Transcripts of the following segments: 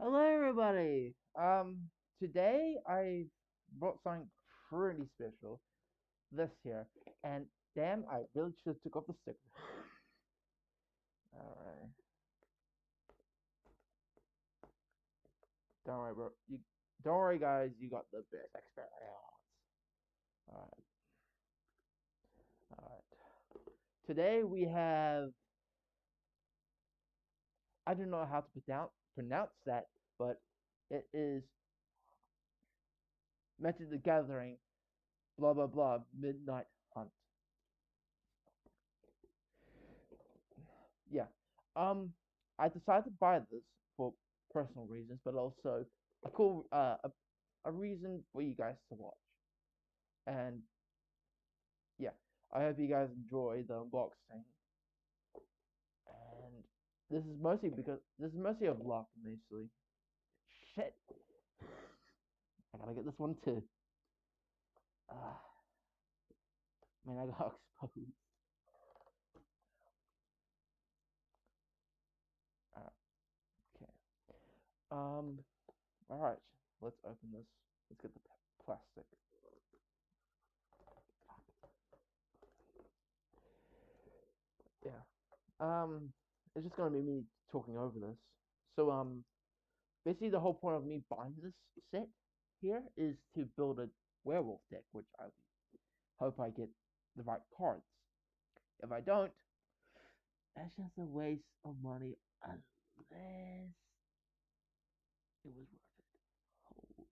Hello, everybody. Today I brought something pretty special this here, and damn, I really should have took off the sticker. All right, don't worry, bro. Don't worry, guys. You got the best experience. All right, all right. Today we have. I don't know how to pronounce that, but it is Magic the Gathering. Blah blah blah. Midnight Hunt. Yeah. Um, I decided to buy this for personal reasons, but also a reason for you guys to watch. And yeah, I hope you guys enjoy the unboxing. And this is mostly of luck, mostly. Shit, I gotta get this one too. Uh, man, I got exposed. Uh, okay. Um. All right. Let's open this. Let's get the plastic. Yeah. It's just gonna be me talking over this. So basically the whole point of me buying this set here is to build a werewolf deck, which I hope I get the right cards. If I don't, that's just a waste of money unless it was worth it. Hold it.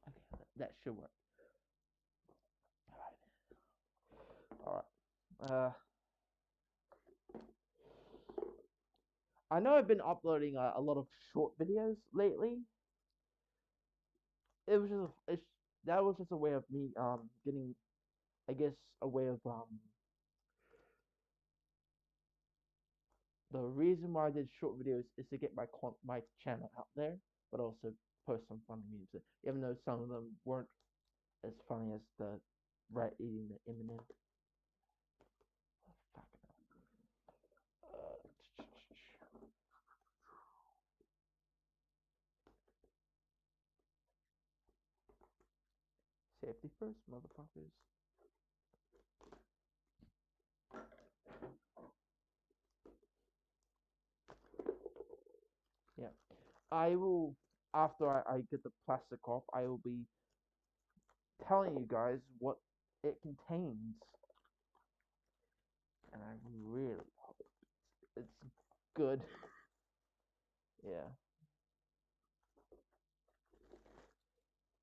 Okay, that should work. All right. I know I've been uploading a lot of short videos lately. That was just a way of me getting, I guess, a way of the reason why I did short videos is to get my channel out there, but also post some funny memes. Even though some of them weren't as funny as the rat eating the M&M. Oh, fuck no. Safety first, motherfuckers. Yeah, I will after I get the plastic off. I will be telling you guys what it contains, and I really hope it's good. Yeah.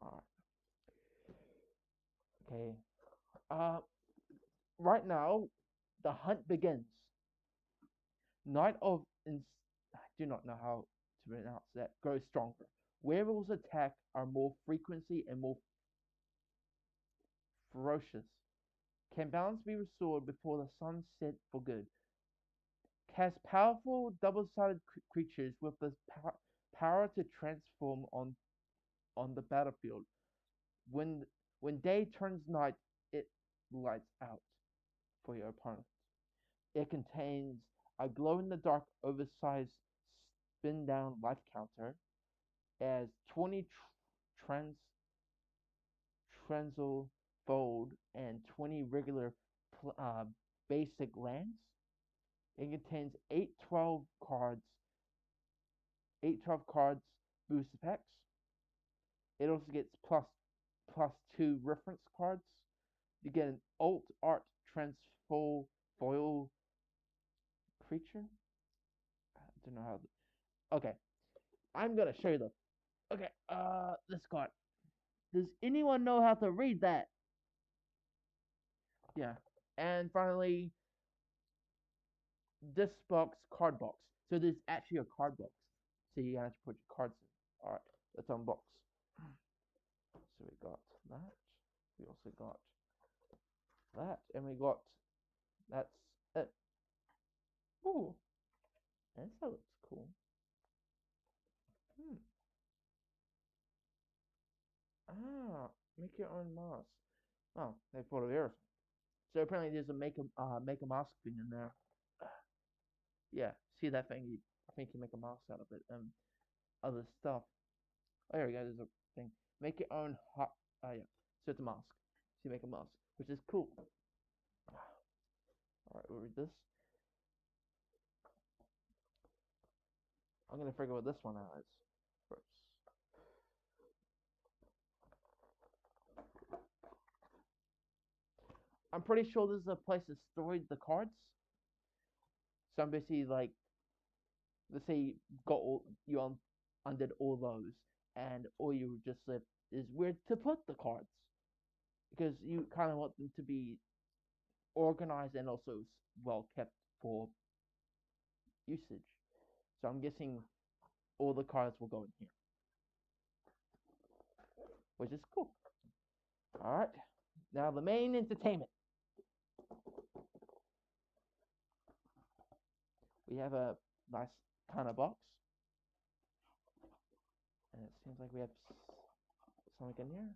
All right. Okay. Uh, right now, the hunt begins. Night of I do not know how to pronounce that. Grows stronger. Werewolves attack are more frequency and more ferocious. Can balance be restored before the sun set for good? Cast powerful double-sided creatures with the power to transform on the battlefield. When when day turns night, it lights out for your opponent. It contains a glow-in-the-dark, oversized spin-down life counter, as 20 trans transal fold and 20 regular basic lands. It contains 8 12 cards boost effects. It also gets plus 2 reference cards. You get an alt art transfoil foil creature. I don't know how. Okay, I'm gonna show you the. Okay, this card. Does anyone know how to read that? Yeah. And finally, this card box. So there's actually a card box. So you have to put your cards in. Alright, let's unbox. So we got that. We also got that. And we got that's it. Ooh. And that looks cool. Hmm. Ah, make your own mask. Oh, they thought of everything. So apparently there's a make a mask thing in there. Yeah, see that thing? I think you make a mask out of it. Other stuff. Oh, here we go. There's a thing. Make your own hot. Oh yeah. So it's a mask. So you make a mask, which is cool. All right, we'll read this. I'm gonna figure what this one out is first. I'm pretty sure this is a place to store the cards. So I'm basically like, let's say you got undid all those, and all you just left is where to put the cards because you kind of want them to be organized and also well kept for usage. So I'm guessing all the cards will go in here, which is cool. All right, now the main entertainment. We have a nice kind of box, and it seems like we have something in here.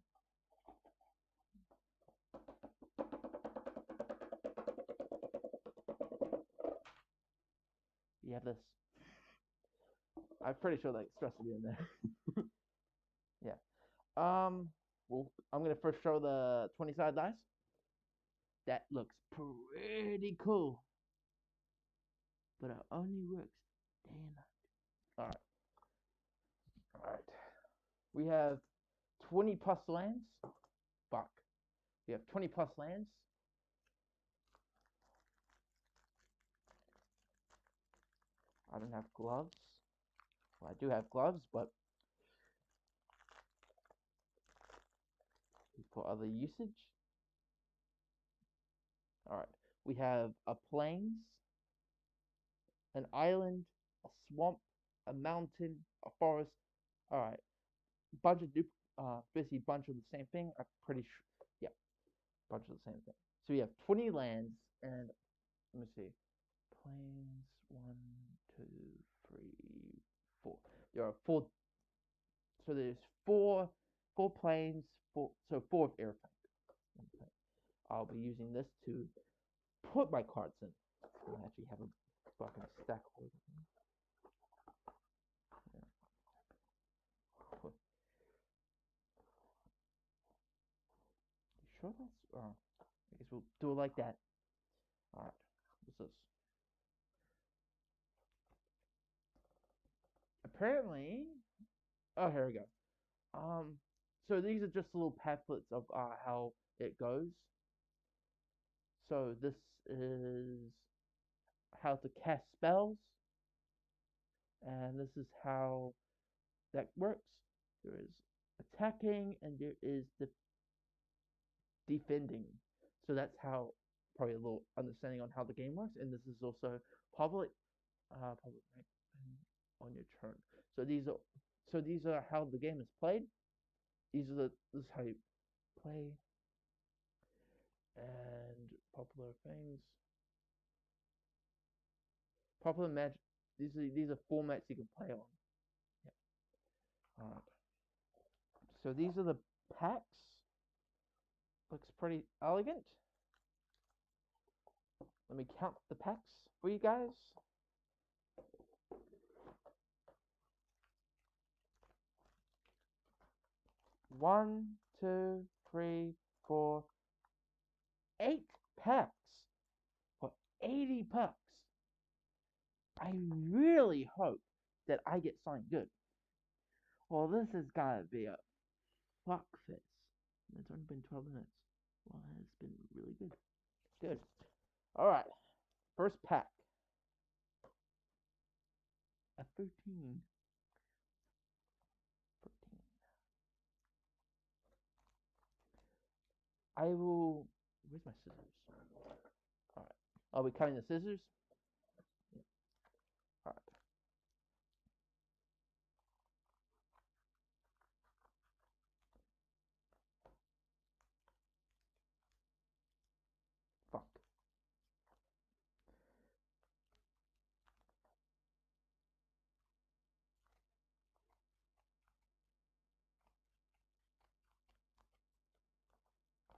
We have this. I'm pretty sure that stress will be in there. Yeah. Well, I'm gonna first show the 20-side dice. That looks pretty cool, but it only works day and night. All right. All right. We have 20 plus lands. Fuck. We have 20 plus lands. I don't have gloves. Well, I do have gloves, but for other usage. All right. We have a plains, an island, a swamp, a mountain, a forest. All right. Bunch of basically bunch of the same thing. I'm pretty sure. Yeah, bunch of the same thing. So we have 20 lands, and let me see. Plains, 1, 2, 3, 4. There are four. So there's four planes, four of airplanes. Okay. I'll be using this to put my cards in. I actually have a fucking stack of them. Yeah. You sure that's? Oh, I guess we'll do it like that. All right. What's this? Apparently, oh, here we go. So these are just little pamphlets of how it goes. So this is how to cast spells, and this is how that works. There is attacking, and there is defending. So that's how probably a little understanding on how the game works. And this is also public, public on your turn. So these are how the game is played. This is how you play and popular things. Popular match. These are formats you can play on. Yeah. All right. So these are the packs. Looks pretty elegant. Let me count the packs for you guys. 1, 2, 3, 4, 8 packs for 80 bucks. I really hope that I get something good. Well, this has got to be a fuck fest. It's only been 12 minutes. Well, it's been really good. Good. All right. First pack. A 13. 13. I will. Where's my scissors? All right. I'll be cutting the scissors. Yeah. All right. Fuck.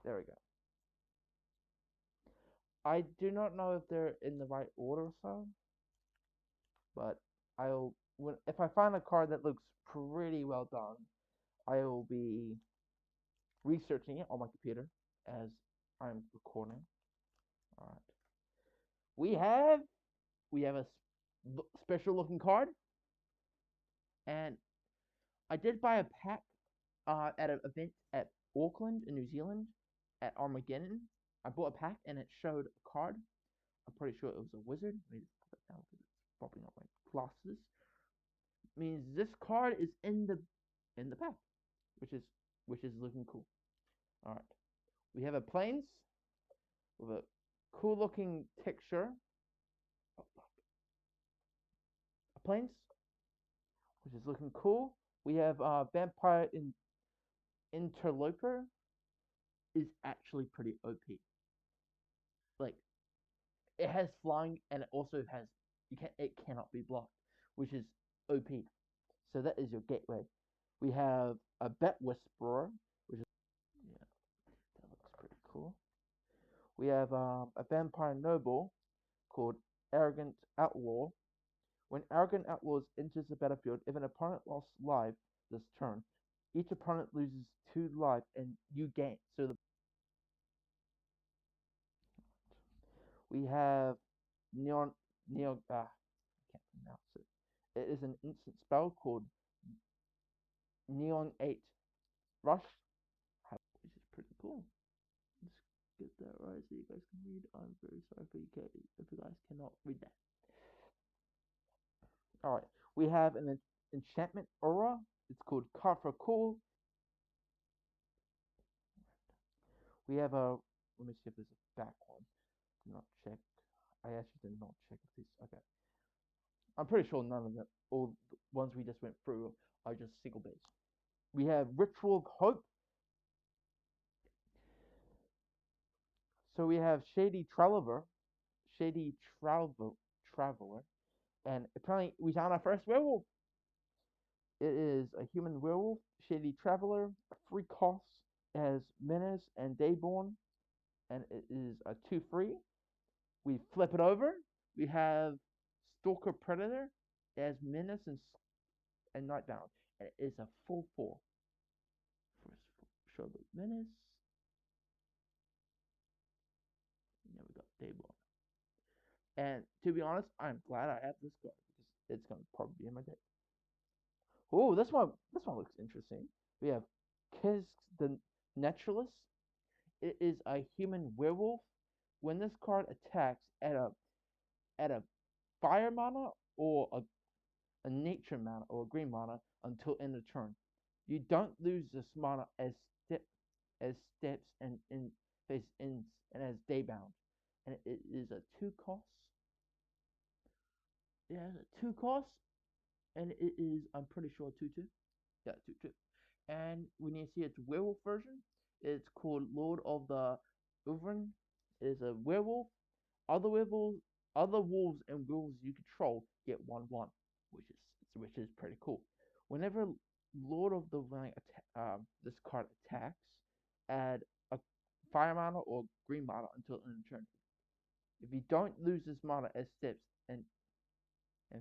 There we go. I do not know if they're in the right order or so. But if I find a card that looks pretty well done, I will be researching it on my computer as I'm recording. All right. We have a special looking card, and I did buy a pack at an event at Auckland in New Zealand at Armageddon. I bought a pack and it showed a card. I'm pretty sure it was a wizard. Let me just put that down because it's popping up my glasses. Means this card is in the pack, which is looking cool. All right, we have a plains with a cool looking texture. A plains, which is looking cool. We have vampire interloper is actually pretty OP. Like it has flying and it also has it cannot be blocked, which is OP. So that is your gateway. We have a Bat Whisperer, which is yeah, that looks pretty cool. We have a Vampire Noble called Arrogant Outlaw. When Arrogant Outlaws enters the battlefield, if an opponent lost life this turn, each opponent loses 2 life and you gain. So we have Neon I can't pronounce it. It is an instant spell called Neon 8 Rush, which is pretty cool. Let's get that right so you guys can read. I'm very sorry if you guys cannot read that. Alright, we have an enchantment aura. It's called Card for Cool. We have a, let me see if there's a back one. Did not check. I actually did not check if these, okay. I'm pretty sure none of them, all the ones we just went through are just single base. We have Ritual of Hope. So we have Shady Traveler, and apparently we found our first werewolf. It is a human werewolf, Shady Traveler, 3 costs, it has Menace and Dayborn, and it is a 2/3. We flip it over, we have Stalker Predator, it has Menace and Nightbound, and it is a 4/4. First, show the Menace. Now we got Dayborn. And to be honest, I'm glad I have this card because it's gonna probably be in my deck. Oh, this one looks interesting. We have Kiz the Naturalist. It is a human werewolf. When this card attacks at a fire mana or a nature mana or a green mana until end of turn, you don't lose this mana as steps and in face ends and as daybound. And it is a 2 cost. Yeah, it's a 2 cost, and it is I'm pretty sure 2/2. Yeah, 2/2. And we need to see its werewolf version. It's called Lord of the Uvern. It is a werewolf. Other werewolves, other wolves and werewolves you control get 1/1, which is pretty cool. Whenever Lord of the Ring this card attacks, add a fire mana or green mana until end of turn. If you don't lose this mana as steps and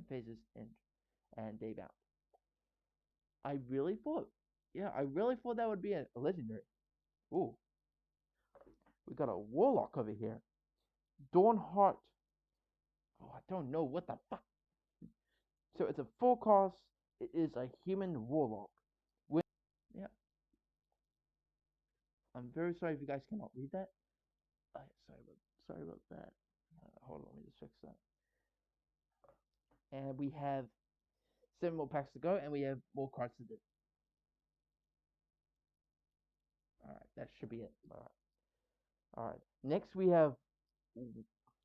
phases end and day bound. I really thought that would be a legendary. Ooh, we got a warlock over here. Dawnheart. Oh, I don't know what the fuck. So it's a 4 cost. It is a human warlock. Yeah. I'm very sorry if you guys cannot read that. Sorry about that. Hold on, let me just fix that. And we have 7 more packs to go, and we have more cards to do. Alright, that should be it. Alright. Next we have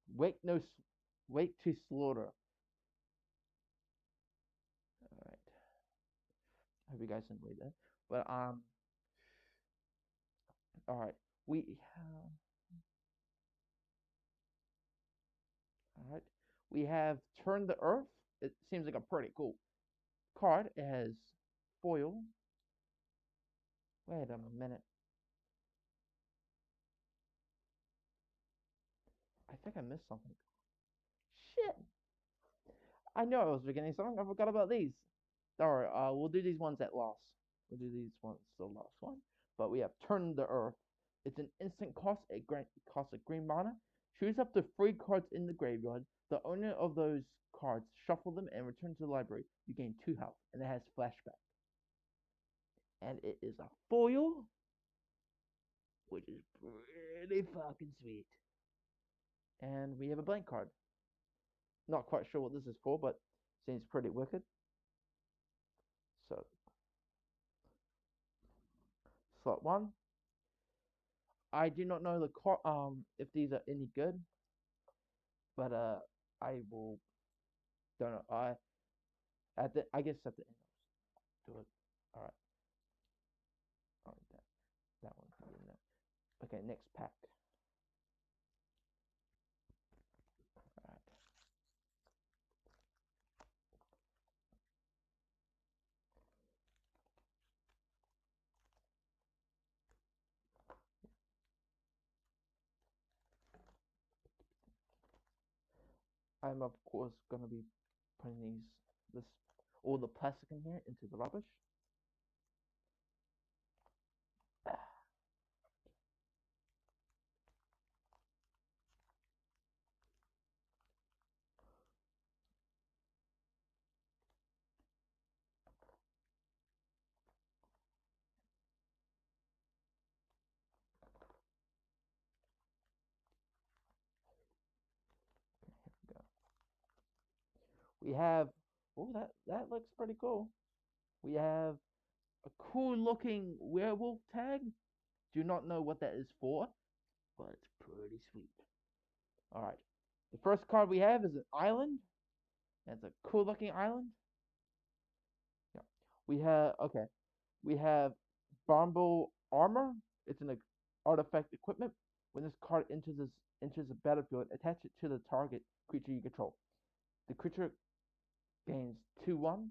Wake to Slaughter. Alright. I hope you guys didn't read that. But alright. Alright. We have Turn the Earth. It seems like a pretty cool card. It has foil. Wait a minute. I think I missed something. Shit. I know I was forgetting something. I forgot about these. Alright, we'll do these ones at loss. We'll do these ones the last one. But we have Turn the Earth. It's an instant cost. It costs a green mana. Choose up to 3 cards in the graveyard. The owner of those cards shuffle them and return to the library. You gain 2 health, and it has flashback. And it is a foil, which is pretty fucking sweet. And we have a blank card. Not quite sure what this is for, but seems pretty wicked. So, slot 1. I do not know if these are any good, but I will don't know. I guess at the end I'll do it. All right. All right, that one can be in there. Okay, next pack. All right. I'm of course gonna be putting all the plastic in here into the rubbish. Go. We have that looks pretty cool. We have a cool looking werewolf tag. Do not know what that is for, but it's pretty sweet. All right. The first card we have is an island. That's a cool looking island. Yeah. We have Bombo Armor. It's an artifact equipment. When this card enters the battlefield, attach it to the target creature you control. The creature gains 2/1,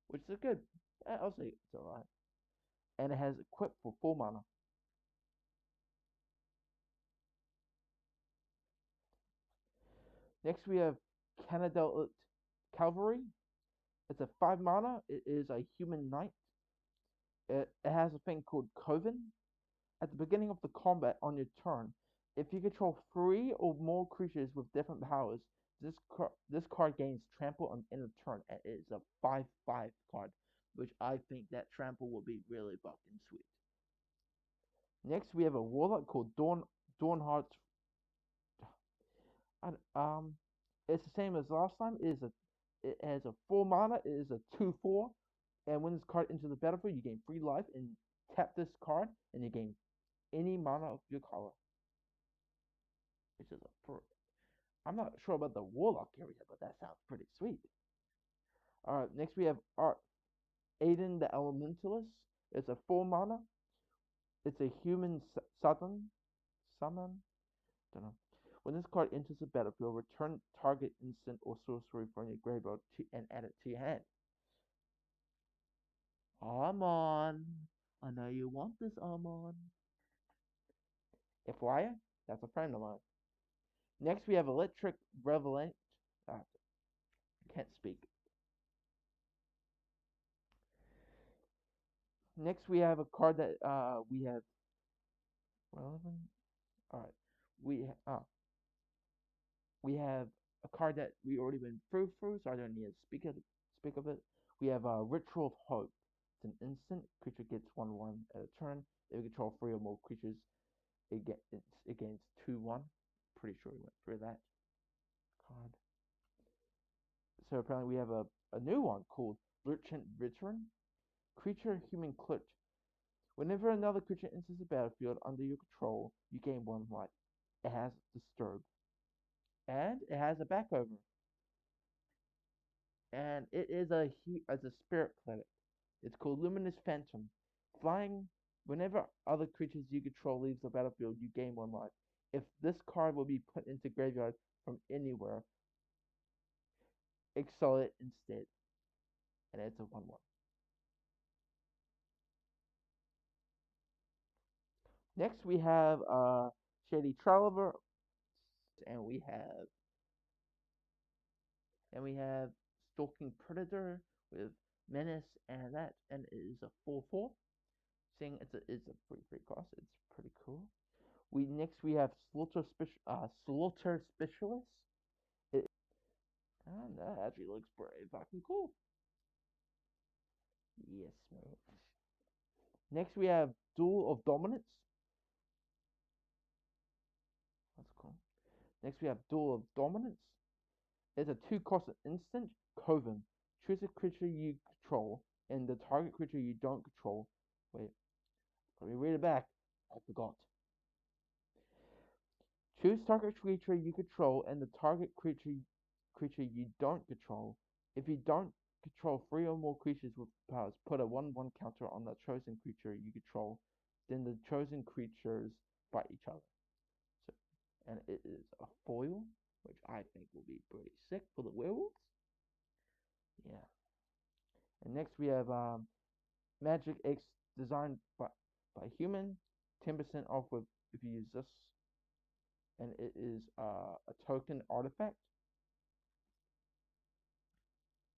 which is good. I'll say it's alright. And it has equip for 4 mana. Next we have Canada Cavalry. It's a 5 mana. It is a human knight. It has a thing called Coven. At the beginning of the combat on your turn, if you control 3 or more creatures with different powers, this card gains trample on end of turn, and it is a 5/5 card, which I think that trample will be really fucking sweet. Next, we have a warlock called Dawnheart's. It's the same as last time. It has a 4 mana. It is a 2/4, and when this card enters the battlefield, you gain 3 life and tap this card, and you gain any mana of your color. Which is I'm not sure about the warlock area, but that sounds pretty sweet. Alright, next we have Aiden the Elementalist. It's a 4 mana. It's a human summon. Don't know. When this card enters the battlefield, return target instant or sorcery from your graveyard and add it to your hand. Armon. I know you want this, Armon. FYI, that's a friend of mine. Next we have Electric Revelant. Can't speak. Next, we have a card that we have relevant. All right, we have a card that we already went through, so I don't need to speak of it. We have Ritual of Hope. It's an instant creature gets 1/1 at a turn. If you control 3 or more creatures, it gains 2/1. Pretty sure we went through that card. So apparently we have a new one called Lurchant Veteran. Creature Human Clutch. Whenever another creature enters the battlefield under your control, you gain 1 life. It has Disturb. And it has a backover. And it is as a spirit cleric. It's called Luminous Phantom. Flying, whenever other creatures you control leaves the battlefield, you gain 1 life. If this card will be put into graveyard from anywhere, exile it instead. And it's a 1/1. Next we have Shady Trolliver, and we have And we have Stalking Predator with Menace and that, and it is a 4/4. Seeing it's a free cost, it's pretty cool. We have Slaughter Specialist. And that actually looks pretty fucking cool. Yes, mate. Next we have Duel of Dominance. That's cool. Next we have Duel of Dominance. It's a 2-cost instant Coven. Choose a creature you control and the target creature you don't control. Wait, let me read it back. I forgot. Choose target creature you control and the target creature you don't control. If you don't control 3 or more creatures with powers, put a 1/1 counter on the chosen creature you control. Then the chosen creatures fight each other. So, and it is a foil, which I think will be pretty sick for the werewolves. Yeah. And next we have Magic X designed by human, 10% off with if you use this, and it is a token artifact.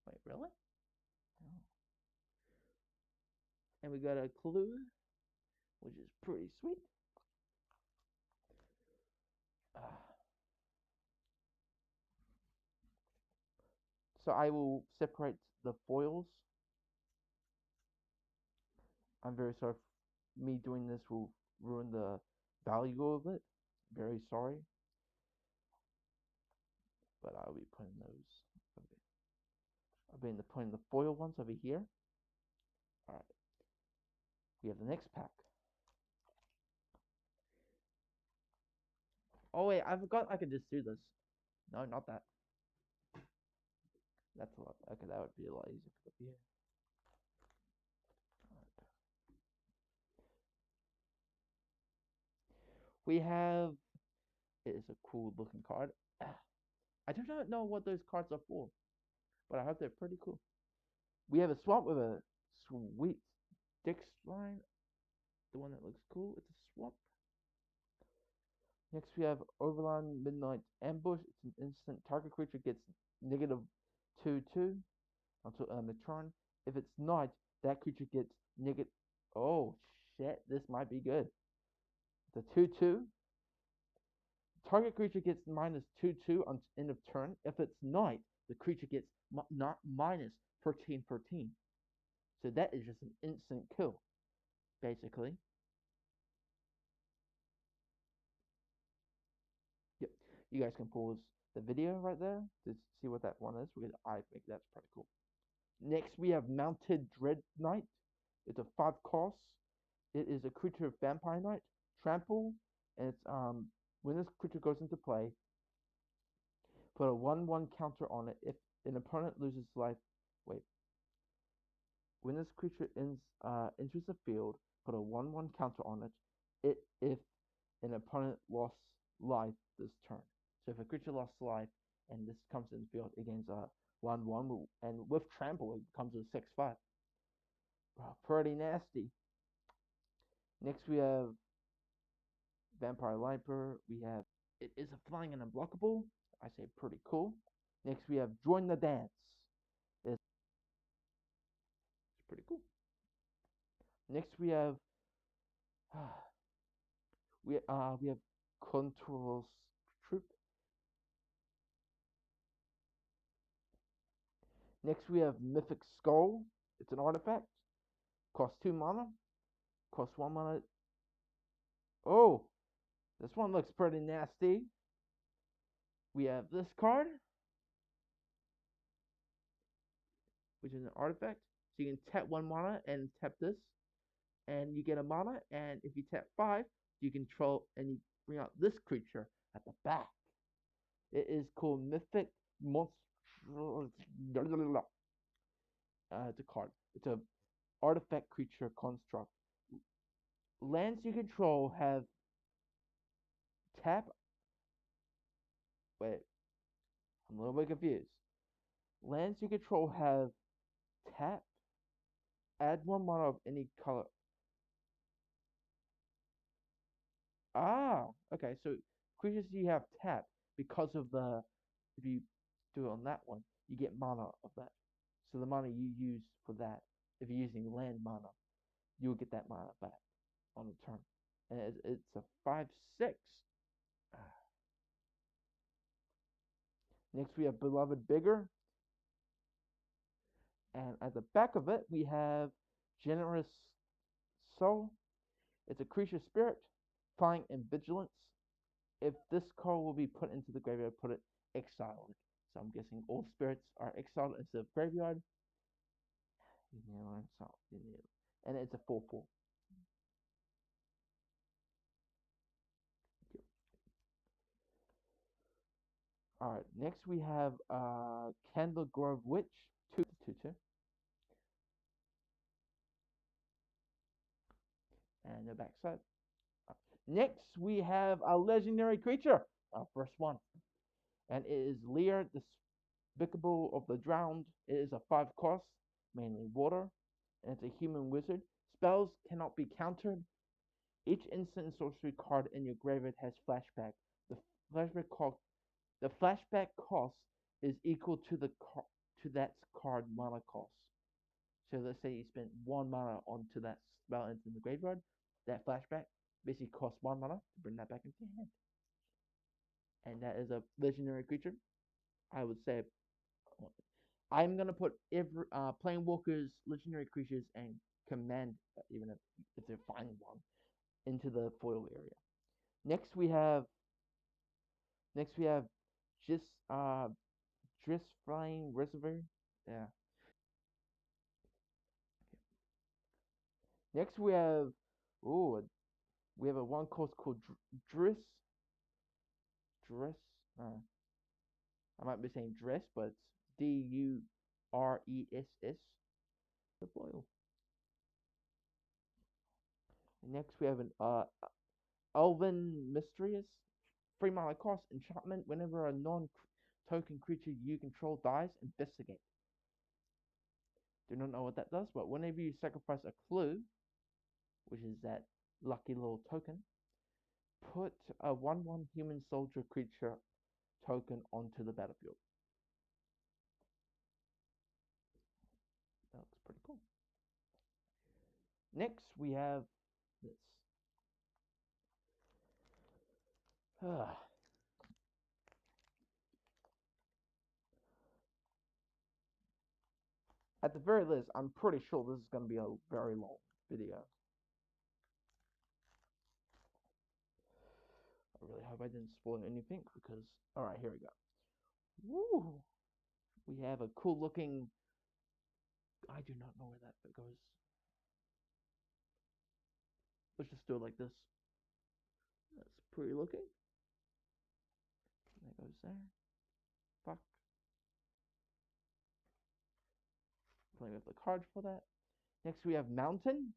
Wait, really? Oh. And we got a clue, which is pretty sweet. So I will separate the foils. I'm very sorry. Me doing this will ruin the value of it. Very sorry. But I'll be putting those. I'll be putting the foil ones over here. Alright. We have the next pack. Oh wait, I forgot I could just do this. No, not that. That's a lot. Okay, that would be a lot easier to put here. Right. We have. It is a cool looking card. I do not know what those cards are for, but I hope they're pretty cool. We have a swamp with a sweet Dix line. The one that looks cool. It's a swamp. Next we have Overland Midnight Ambush. It's an instant. Target creature gets -2/2 until end of turn. If it's night, that creature gets negative. Oh shit! This might be good. It's a 2/2. Target creature gets -2/2 on end of turn. If it's night, the creature gets not -13/13. So that is just an instant kill, basically. Yep. You guys can pause the video right there to see what that one is, because I think that's pretty cool. Next, we have Mounted Dread Knight. It's a 5 cost. It is a creature of Vampire Knight, trample, and it's when this creature goes into play, put a 1/1 counter on it. If an opponent loses life, wait. When this creature enters the field, put a 1/1 counter on it. If an opponent lost life this turn. So if a creature lost life and this comes in the field against a 1/1, and with trample it becomes a 6/5. Wow, pretty nasty. Next we have Vampire Viper. We have it is a flying and unblockable. I say pretty cool. Next we have Join the Dance. It's pretty cool. Next we have we have Control's Troop. Next we have Mythic Skull. It's an artifact. Costs 2 mana. Costs 1 mana. Oh, this one looks pretty nasty. We have this card, which is an artifact. So you can tap 1 mana and tap this, and you get a mana. And if you tap 5, you control and you bring out this creature at the back. It is called Mythic Monster. It's a card. It's a artifact creature construct. Lands you control have tap. Wait, I'm a little bit confused. Lands you control have tap. Add 1 mana of any color. Ah, okay. So creatures you have tap because of the if you do it on that one, you get mana of that. So the mana you use for that, if you're using land mana, you'll get that mana back on the turn. And it's a 5/6. Next we have Beloved Bigger. And at the back of it, we have Generous Soul. It's a creature spirit, flying and vigilance. If this card will be put into the graveyard, put it exiled. So I'm guessing all spirits are exiled into the graveyard. And it's a 4/4. Alright, next we have Candle Grove Witch, 2/2. And the backside. Next we have a legendary creature, our first one. And it is Lear, Despicable of the Drowned. It is a 5 cost, mainly water. And it's a human wizard. Spells cannot be countered. Each instant and sorcery card in your graveyard has flashback. The flashback cost is equal to that card mana cost. So let's say you spent 1 mana onto that spell into the graveyard. That flashback basically costs 1 mana to bring that back into your hand. And that is a legendary creature. I would say I'm gonna put every Planewalkers, legendary creatures, and command, even if they're finding one, into the foil area. Next we have just Driss Flying Reservoir. Yeah. Next we have a one cost called Driss. Dress. I might be saying dress, but it's DURESS. The foil. Next we have an Elven Mysterious. 3 mana cost enchantment. Whenever a non-token creature you control dies, investigate. Do not know what that does, but whenever you sacrifice a clue, which is that lucky little token, put a 1/1 human soldier creature token onto the battlefield. That looks pretty cool. Next, we have this. At the very least, I'm pretty sure this is going to be a very long video. I really hope I didn't spoil anything because, alright, here we go. Woo! We have a cool looking, I do not know where that goes. Let's just do it like this. That's pretty looking. That goes there. Fuck. Playing with the card for that. Next we have Mountain.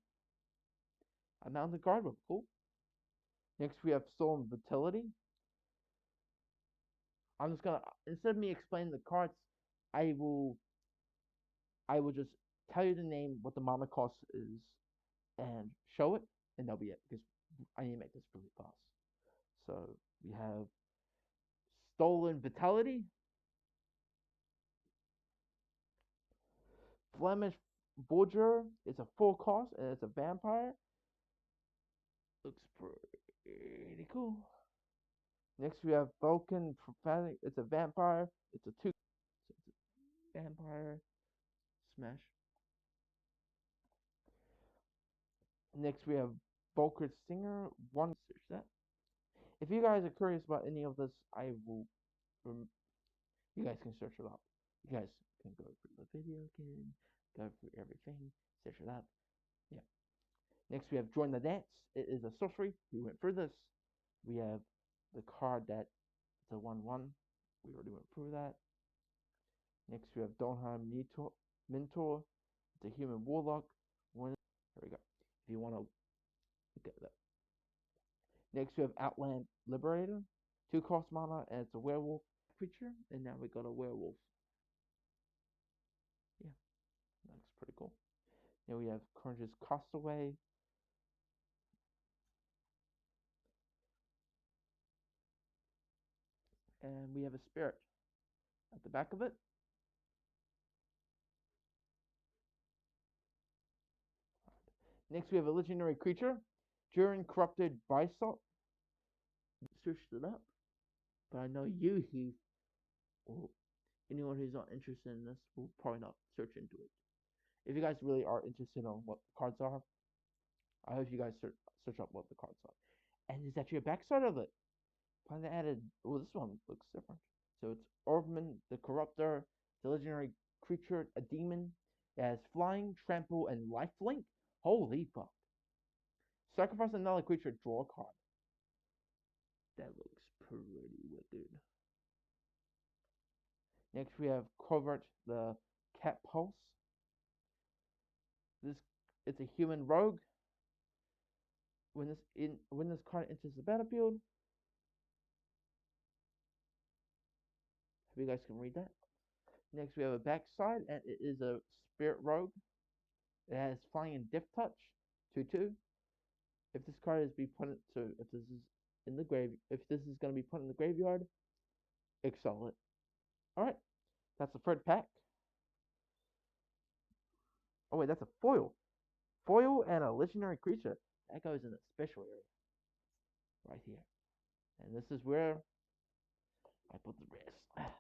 A mountain card, but cool. Next we have Storm Vitality. I'm just gonna, instead of me explaining the cards, I will just tell you the name, what the mana cost is, and show it, and that'll be it, because I need to make this really fast. So we have Stolen Vitality, Flemish Voyager. It's a 4 cost, and it's a vampire. Looks pretty cool. Next we have Vulcan Prophetic. It's a vampire. It's a 2. So it's a vampire. Smash. Next we have Volker Stinger. 1. Search that. If you guys are curious about any of this, I will. You guys can search it up. You guys can go through the video again, go through everything, search it up. Yeah. Next we have Join the Dance. It is a sorcery. We went through this. We have the card that it's a 1/1. We already went through that. Next we have Donheim Mentor. It's a human warlock. There we go. If you want to look at that. Next we have Outland Liberator. 2 cost mana, and it's a werewolf creature. And now we got a werewolf. Yeah, that looks pretty cool. Then we have Courageous Castaway. And we have a spirit. at the back of it. Next, we have a legendary creature, During Corrupted Bysalt. Searched it up, but I know you, Heath, or anyone who's not interested in this will probably not search into it. If you guys really are interested on what the cards are, I hope you guys search up what the cards are. And there's actually a backside of it. Finally added. Oh, this one looks different. So it's Orvman the Corruptor, the legendary creature, a demon. It has flying, trample, and lifelink. Holy fuck. Sacrifice another creature, draw a card. That looks pretty wicked. Next we have Covert the Cat Pulse. It's a human rogue. When this card enters the battlefield, hope you guys can read that. Next we have a backside, and it is a spirit rogue. It has flying and death touch, 2/2. If this card is be put in, so if this is in the grave, if this is going to be put in the graveyard, exile it. All right, that's the third pack. Oh wait, that's a foil. Foil and a legendary creature. That goes in the special area. Right here. And this is where I put the rest.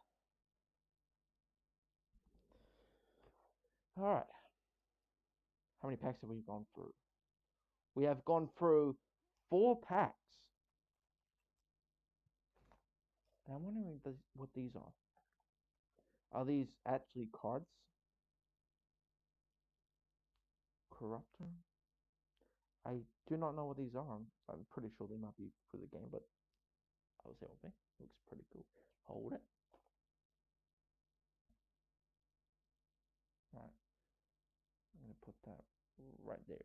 Alright. How many packs have we gone through? We have gone through 4 packs. And I'm wondering what these are. Are these actually cards? Corruptor? I do not know what these are. I'm pretty sure they might be for the game, but I was helping. Looks pretty cool. Hold it. Alright. I'm going to put that right there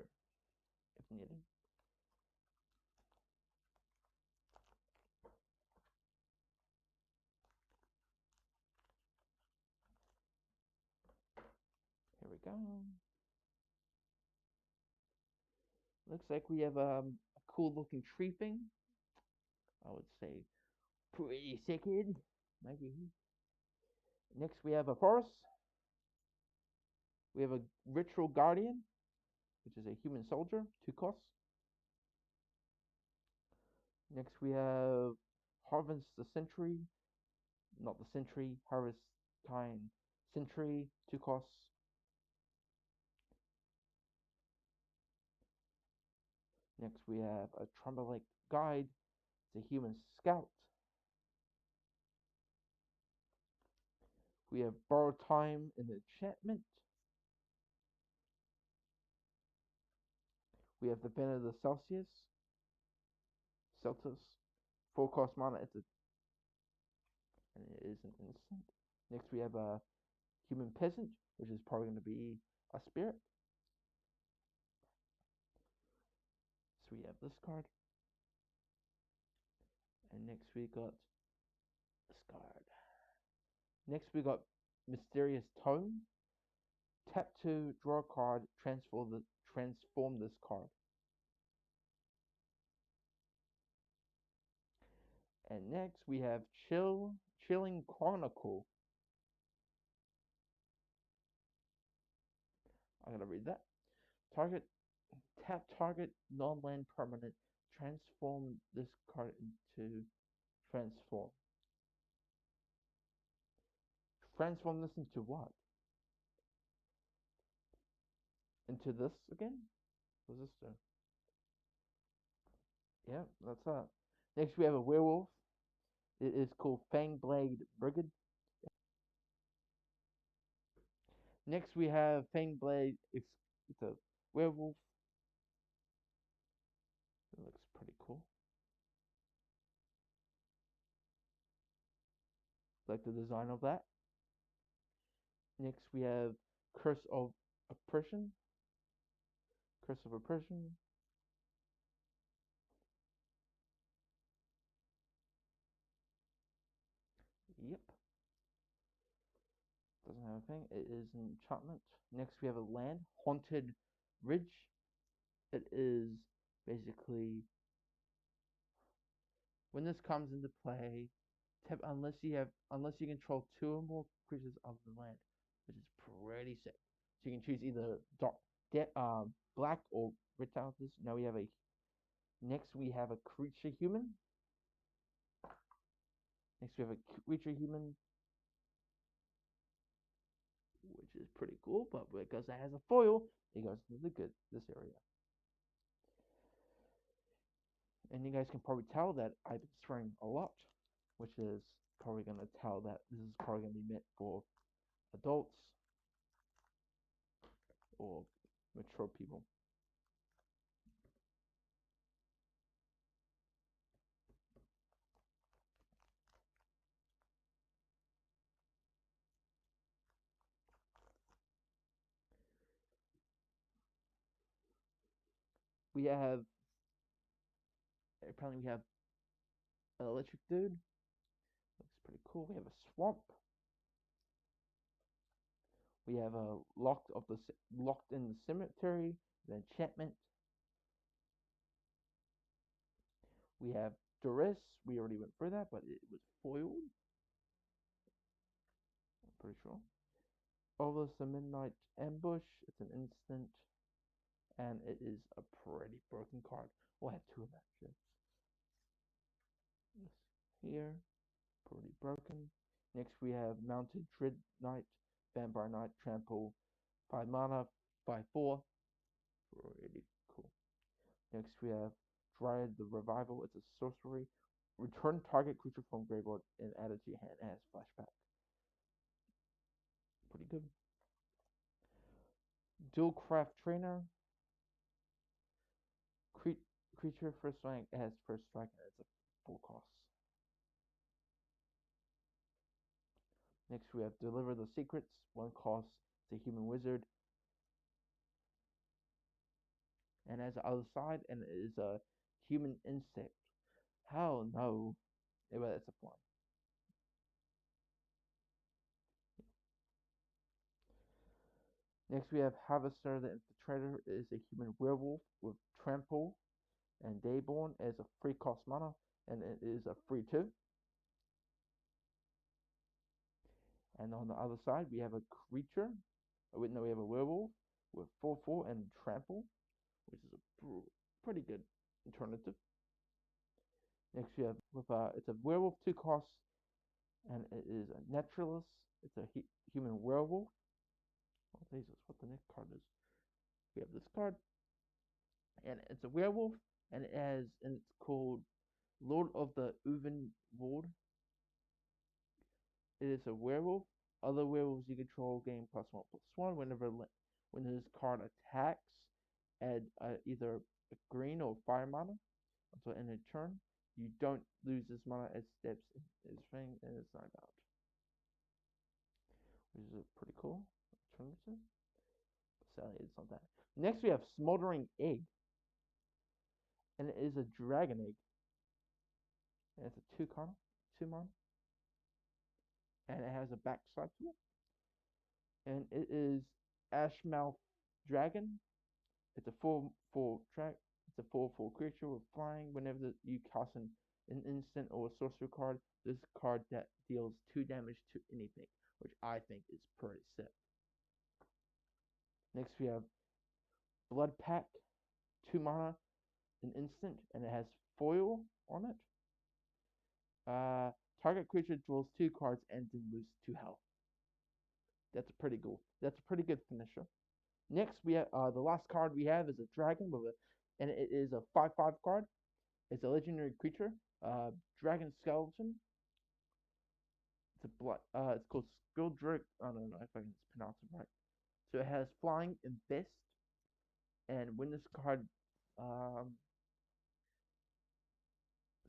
if needed. Here we go. Looks like we have a cool looking tree thing. I would say pretty sick. Maybe. Next we have a forest. We have a ritual guardian, which is a human soldier, 2 costs. Next we have harvest the sentry, not the sentry, harvest time sentry, 2 costs. Next we have a Trumbulic guide, it's a human scout. We have borrow time in the enchantment. We have the Banner of the Celsius, 4 cost mana, and it is an instant. Next we have a human peasant, which is probably going to be a spirit. So we have this card. And next we got this card. Next we got Mysterious Tome. Tap to draw a card, transform this card. And next we have Chilling Chronicle. I'm gonna read that. Tap target non-land permanent. Transform this card into transform. Transform this into what? Into this again? What's this do? Yeah, that's that. Next we have a werewolf. It is called Fangblade Brigade. Next we have Fangblade. It's a werewolf. It looks pretty cool. Like the design of that. Next we have Curse of Oppression. Curse of Oppression. Yep. Doesn't have a thing. It is an enchantment. Next we have a land, Haunted Ridge. It is basically when this comes into play, unless you control two or more creatures of the land, which is pretty sick. So you can choose either black or red houses. Now we have a next we have a creature human. Next we have a creature human, which is pretty cool. But because it has a foil, it goes into the good this area. And you guys can probably tell that I've been swearing a lot, which is probably gonna tell that this is probably gonna be meant for adults or mature people. We have apparently we have an electric dude. Looks pretty cool. We have a swamp. We have a locked in the cemetery. The enchantment. We have duress. We already went through that, but it was foiled. I'm pretty sure. Over the midnight ambush. It's an instant, and it is a pretty broken card. We'll have two of that shit. This here, pretty broken. Next we have Mounted Dread Knight, Vampire Knight, Trample, 5 mana, 5/4. Pretty cool. Next we have Dryad the Revival. It's a sorcery. Return target creature from graveyard and add it to your hand as flashback. Pretty good. Dual Craft Trainer. Creature first strike has first strike and it's a full cost. Next we have Deliver the Secrets. 1 cost. It's a human wizard. And as the other side, and it is a human insect. Hell no. Well, it's a fly. Next we have Harvester the Infiltrator. It is a human werewolf with Trample and Dayborn as a free cost mana, and it is a free 2. And on the other side we have a creature. Oh, wait, no, we have a werewolf with 4/4 and Trample, which is a pretty good alternative. Next we have it's a werewolf 2 costs, and it is a naturalist. It's a human werewolf. Oh, Jesus, what the next card is. We have this card, and it's a werewolf, and it's called Lord of the Uven Ward. It is a werewolf. Other werewolves you control gain +1/+1 when this card attacks. Add either a green or fire mana until end of turn. You don't lose this mana as steps in his thing and it's not out. Which is a pretty cool alternative. Sadly, it's not that. Next, we have Smoldering Egg. And it is a dragon egg. And it's a 2 mana. And it has a backside to it. And it is Ashmouth Dragon. It's a 4/4 track. It's a 4/4 creature with flying. Whenever you cast an instant or a sorcery card, this card that deals 2 damage to anything, which I think is pretty sick. Next we have Blood Pack, 2 mana, an instant, and it has foil on it. Target creature draws 2 cards and then loses 2 health. That's a pretty good finisher. Next we have the last card we have is a dragon and it is a 5/5 card. It's a legendary creature, Dragon Skeleton. It's called Skildrick. I don't know if I can pronounce it right. So it has flying and best, and when this card,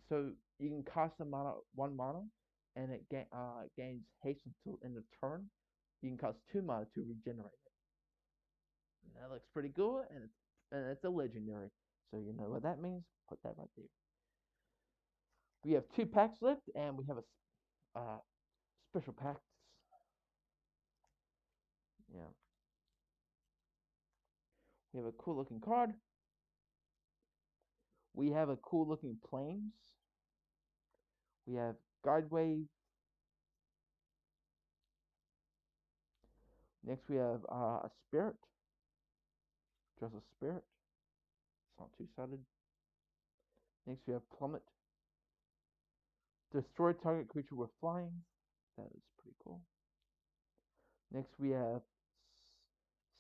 so you can cast a 1 mana, and it gains haste until end of turn. You can cast 2 mana to regenerate it. And that looks pretty cool, and it's a legendary. So you know what that means. Put that right there. We have 2 packs left, and we have a special packs. Yeah. We have a cool looking card. We have a cool looking planes. We have Guide Wave. Next we have a Spirit. Just a Spirit. It's not two-sided. Next we have Plummet. Destroy target creature with flying. That is pretty cool. Next we have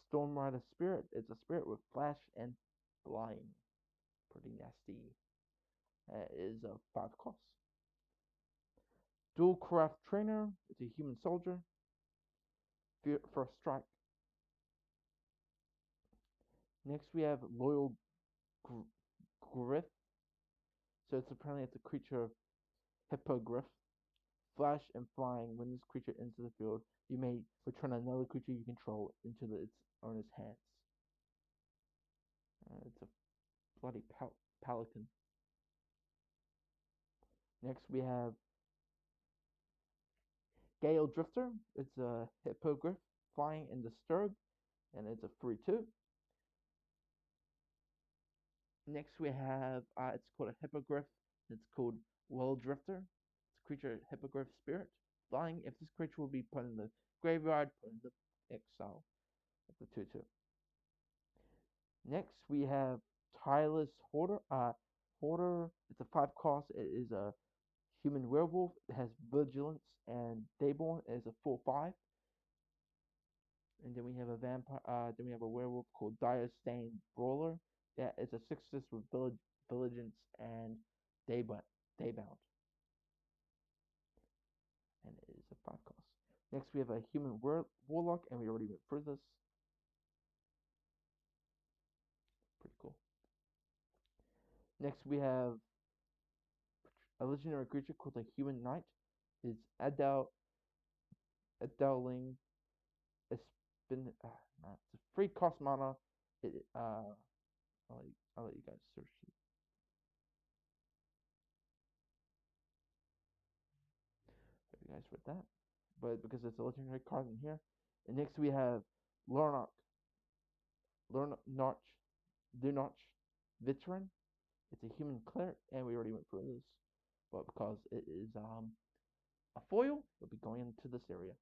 Storm Rider Spirit. It's a spirit with flash and flying. Pretty nasty. That is a 5 cost. Dual Craft Trainer. It's a human soldier. First strike. Next we have Loyal Griff. So it's a creature Hippogriff. Flash and flying. When this creature enters the field, you may return another creature you control into its owner's hands. It's a bloody pelican. Next we have Gale Drifter. It's a Hippogriff, flying and disturb, and it's a 3/2. Next we have it's called a Hippogriff. It's called Well Drifter. It's a creature Hippogriff Spirit, flying. If this creature will be put in the graveyard, put in the exile. It's a 2/2. Next we have Tireless Hoarder. Hoarder. It's a 5 cost. It is a human werewolf. It has vigilance and Dayborn. It is a 4/5. And then we have a vampire. Then we have a werewolf called Dire Stain Brawler. That is a 6/6 with vigilance and Daybound. And it is a 5 cost. Next we have a human warlock, and we already went through this. Pretty cool. Next we have a legendary creature called a human knight. It's Adeling. It's a 3 cost mana. I'll let you guys search it. You guys read that, but because it's a legendary card in here. And next we have Lornach Veteran. It's a human cleric, and we already went through this, but because it is a foil, we'll be going into this area.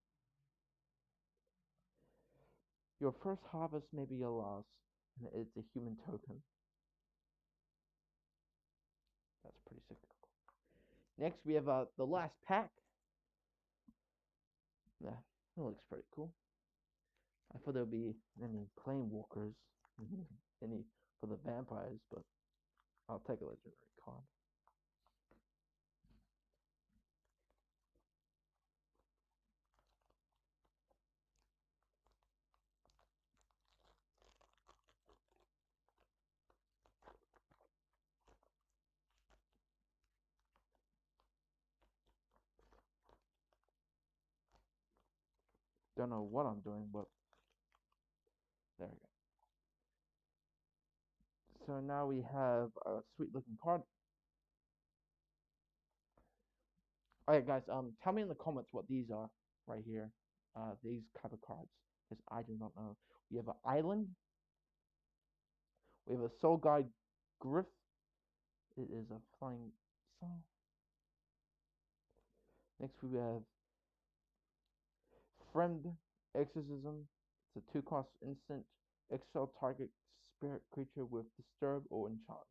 Your first harvest may be a loss, and it's a human token. That's pretty sick. Next, we have the last pack. Yeah, that looks pretty cool. I thought there would be any Planewalkers, any for the vampires, but I'll take a legendary card. Don't know what I'm doing, but there we go. So now we have a sweet looking card. Alright guys, tell me in the comments what these are right here. These type of cards. Because I do not know. We have an island. We have a soul guide griff. It is a flying soul. Next we have Friend Exorcism. It's a 2 cost instant. Exile target spirit creature with disturb or enchantment.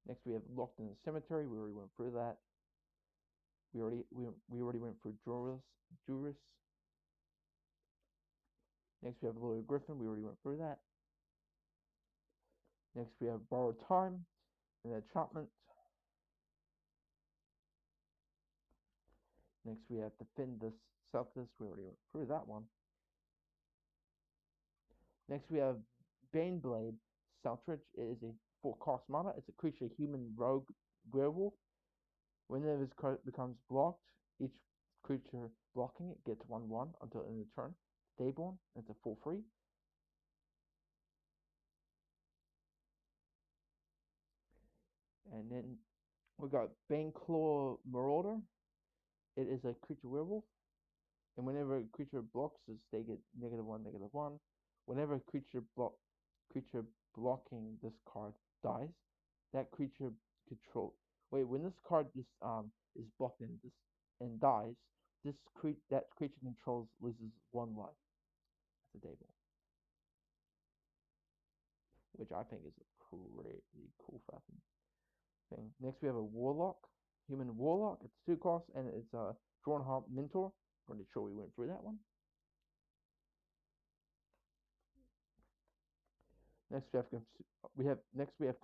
Next we have Locked in the Cemetery. We already went through that. We already went through Juris. Next we have Loyal Griffin. We already went through that. Next we have Borrowed Time, an enchantment. Next we have Defend the Selfless. We already went through that one. Next we have Baneblade Seltridge. It is a 4 cost mana. It's a creature human rogue werewolf. Whenever this card becomes blocked, each creature blocking it gets 1/1 until end of turn. Dayborn. It's a 4/3. And then we got Baneclaw Marauder. It is a creature werewolf. And whenever a creature blocks this, they get -1/-1. Whenever a creature blocking this card dies, that creature Wait, when this card is blocked and dies, that creature controls loses 1 life. That's a Dable, which I think is a crazy cool fucking thing. Next we have a Warlock, human Warlock. It's 2 costs and it's a Drawn Heart Mentor. Pretty sure we went through that one. Next we have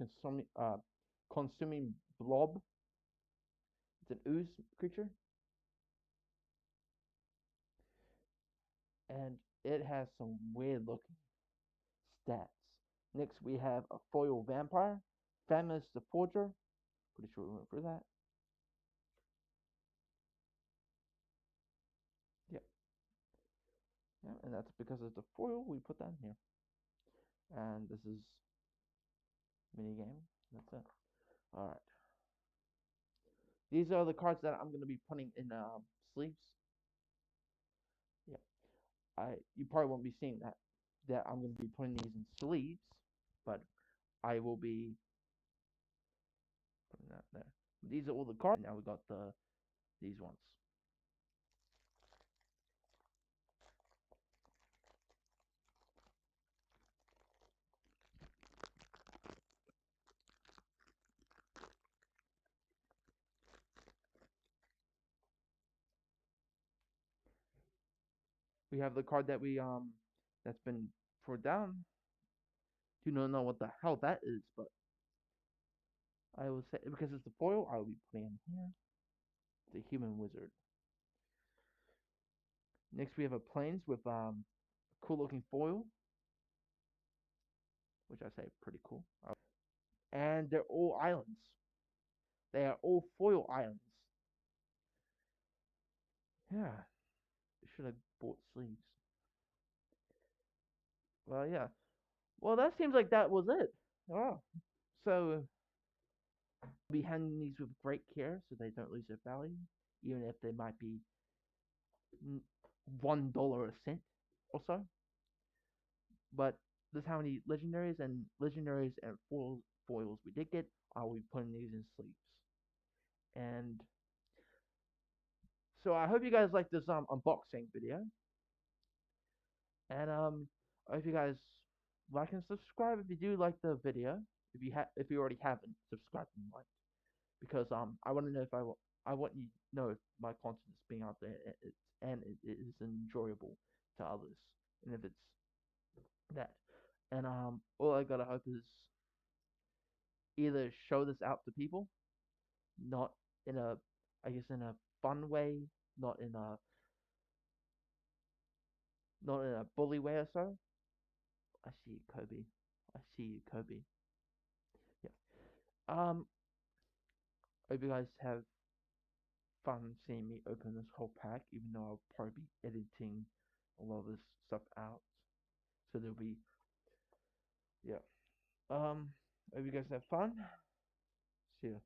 consuming blob. It's an ooze creature, and it has some weird looking stats. Next we have a foil vampire, Famous the Forger. Pretty sure we went through that. Yep. Yeah, and that's because of the foil we put that in here. And this is mini game. That's it. All right. These are the cards that I'm going to be putting in sleeves. Yeah. You probably won't be seeing that I'm going to be putting these in sleeves, but I will be putting that there. These are all the cards. Now we got these ones. We have the card that we that's been thrown down. Do not know what the hell that is, but I will say because it's the foil, I will be putting in here the human wizard. Next we have a plains with cool looking foil, which I say pretty cool. And they're all islands. They are all foil islands. Yeah, should have bought sleeves. Well, yeah. Well, that seems like that was it. Oh, so I'll be handling these with great care so they don't lose their value, even if they might be $1 a cent or so. But this is how many legendaries and foils we did get. I will be putting these in sleeves. And so I hope you guys like this unboxing video. And I hope you guys like and subscribe if you do like the video. If you already haven't subscribed and liked, because I want to know if I want you to know if my content is being out there and it is enjoyable to others, and if it's that. And all I gotta hope is either show this out to people, not in a, I guess, in a fun way, not in a bully way or so. I see you, Kobe. I see you, Kobe. Yeah. Hope you guys have fun seeing me open this whole pack, even though I'll probably be editing a lot of this stuff out. So there'll be, yeah. Hope you guys have fun. See ya.